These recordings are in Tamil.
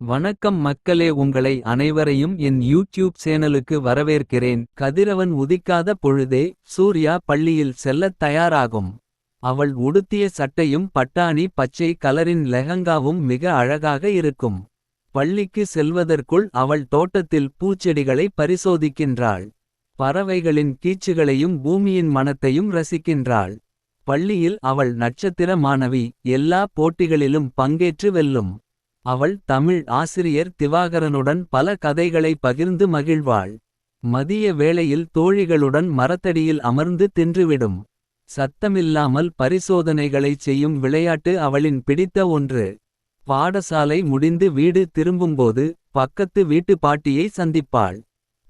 வணக்கம் மக்களே, உங்களை அனைவரையும் என் யூடியூப் சேனலுக்கு வரவேற்கிறேன். கதிரவன் உதிக்காத பொழுதே சூர்யா பள்ளியில் செல்லத் தயாராகும். அவள் உடுத்திய சட்டையும் பட்டாணி பச்சை கலரின் லெஹங்காவும் மிக அழகாக இருக்கும். பள்ளிக்கு செல்வதற்குள் அவள் தோட்டத்தில் பூச்செடிகளை பரிசோதிக்கின்றாள். பறவைகளின் கீச்சுகளையும் பூமியின் மணத்தையும் ரசிக்கின்றாள். பள்ளியில் அவள் நட்சத்திர மாணவி, எல்லா போட்டிகளிலும் பங்கேற்று வெல்லும். அவள் தமிழ் ஆசிரியர் திவாகரனுடன் பல கதைகளை பகிர்ந்து மகிழ்வாள். மதிய வேளையில் தோழிகளுடன் மரத்தடியில் அமர்ந்து தின்றுவிடும். சத்தமில்லாமல் பரிசோதனைகளைச் செய்யும் விளையாட்டு அவளின் பிடித்த ஒன்று. பாடசாலை முடிந்து வீடு திரும்பும்போது பக்கத்து வீட்டு பாட்டியை சந்திப்பாள்.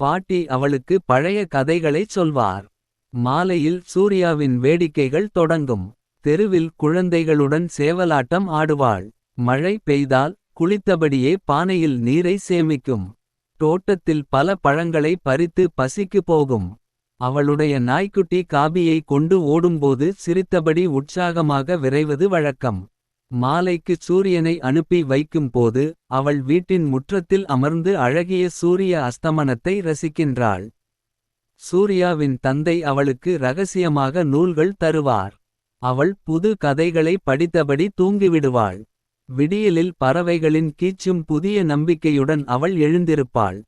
பாட்டி அவளுக்கு பழைய கதைகளைச் சொல்வார். மாலையில் சூர்யாவின் வேடிக்கைகள் தொடங்கும். தெருவில் குழந்தைகளுடன் சேவலாட்டம் ஆடுவாள். மழை பெய்தால் குளித்தபடியே பானையில் நீரை சேமிக்கும். தோட்டத்தில் பல பழங்களை பறித்து பசிக்கு போகும். அவளுடைய நாய்க்குட்டி காபியை கொண்டு ஓடும்போது சிரித்தபடி உற்சாகமாக விரைவது வழக்கம். மாலைக்கு சூரியனை அனுப்பி வைக்கும் போது அவள் வீட்டின் முற்றத்தில் அமர்ந்து அழகிய சூரிய அஸ்தமனத்தை ரசிக்கின்றாள். சூர்யாவின் தந்தை அவளுக்கு இரகசியமாக நூல்கள் தருவார். அவள் புது கதைகளை படித்தபடி தூங்கிவிடுவாள். விடியலில் பறவைகளின் கீச்சும் புதிய நம்பிக்கையுடன் அவள் எழுந்திருப்பாள்.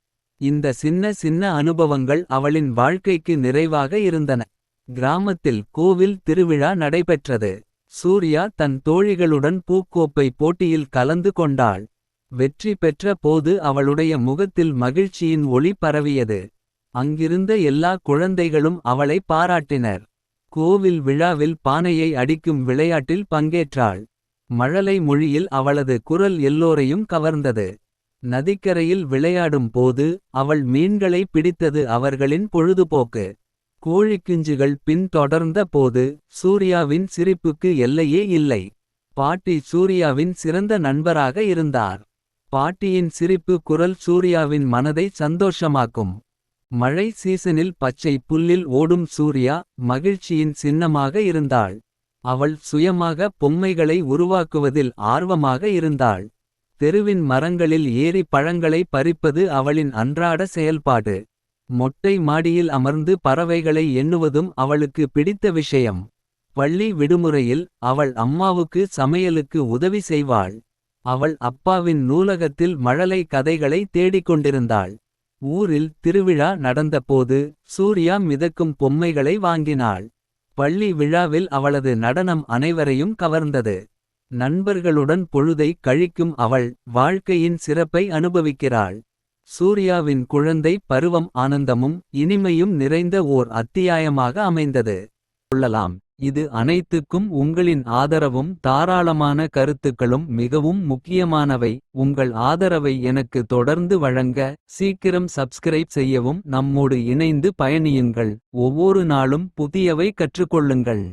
இந்த சின்ன சின்ன அனுபவங்கள் அவளின் வாழ்க்கைக்கு நிறைவாக இருந்தன. கிராமத்தில் கோவில் திருவிழா நடைபெற்றது. சூர்யா தன் தோழிகளுடன் பூக்கோப்பை போட்டியில் கலந்து கொண்டாள். வெற்றி பெற்ற போது அவளுடைய முகத்தில் மகிழ்ச்சியின் ஒளி பரவியது. அங்கிருந்த எல்லா குழந்தைகளும் அவளை பாராட்டினர். கோவில் விழாவில் பானையை அடிக்கும் விளையாட்டில் பங்கேற்றாள். மழலை மொழியில் அவளது குரல் எல்லோரையும் கவர்ந்தது. நதிக்கரையில் விளையாடும் போது அவள் மீன்களை பிடித்தது அவர்களின் பொழுதுபோக்கு. கோழிக்குஞ்சுகள் பின் தொடர்ந்த போது சூர்யாவின் சிரிப்புக்கு எல்லையே இல்லை. பாட்டி சூர்யாவின் சிறந்த நண்பராக இருந்தார். பாட்டியின் சிரிப்பு குரல் சூர்யாவின் மனதை சந்தோஷமாக்கும். மழை சீசனில் பச்சை புல்லில் ஓடும் சூர்யா மகிழ்ச்சியின் சின்னமாக இருந்தாள். அவள் சுயமாக பொம்மைகளை உருவாக்குவதில் ஆர்வமாக இருந்தாள். தெருவின் மரங்களில் ஏறி பழங்களை பறிப்பது அவளின் அன்றாட செயல்பாடு. மொட்டை மாடியில் அமர்ந்து பறவைகளை எண்ணுவதும் அவளுக்கு பிடித்த விஷயம். பள்ளி விடுமுறையில் அவள் அம்மாவுக்கு சமையலுக்கு உதவி செய்வாள். அவள் அப்பாவின் நூலகத்தில் மழலை கதைகளை தேடிக்கொண்டிருந்தாள். ஊரில் திருவிழா நடந்தபோது சூர்யா மிதக்கும் பொம்மைகளை வாங்கினாள். பள்ளி விழாவில் அவளது நடனம் அனைவரையும் கவர்ந்தது. நண்பர்களுடன் பொழுதை கழிக்கும் அவள் வாழ்க்கையின் சிறப்பை அனுபவிக்கிறாள். சூர்யாவின் குழந்தை பருவம் ஆனந்தமும் இனிமையும் நிறைந்த ஓர் அத்தியாயமாக அமைந்தது கொள்ளலாம். இது அனைத்துக்கும் உங்களின் ஆதரவும் தாராளமான கருத்துக்களும் மிகவும் முக்கியமானவை. உங்கள் ஆதரவை எனக்கு தொடர்ந்து வழங்க சீக்கிரம் சப்ஸ்கிரைப் செய்யவும் நம்மோடு இணைந்து பயணியுங்கள். ஒவ்வொரு நாளும் புதியவை கற்றுக்கொள்ளுங்கள்.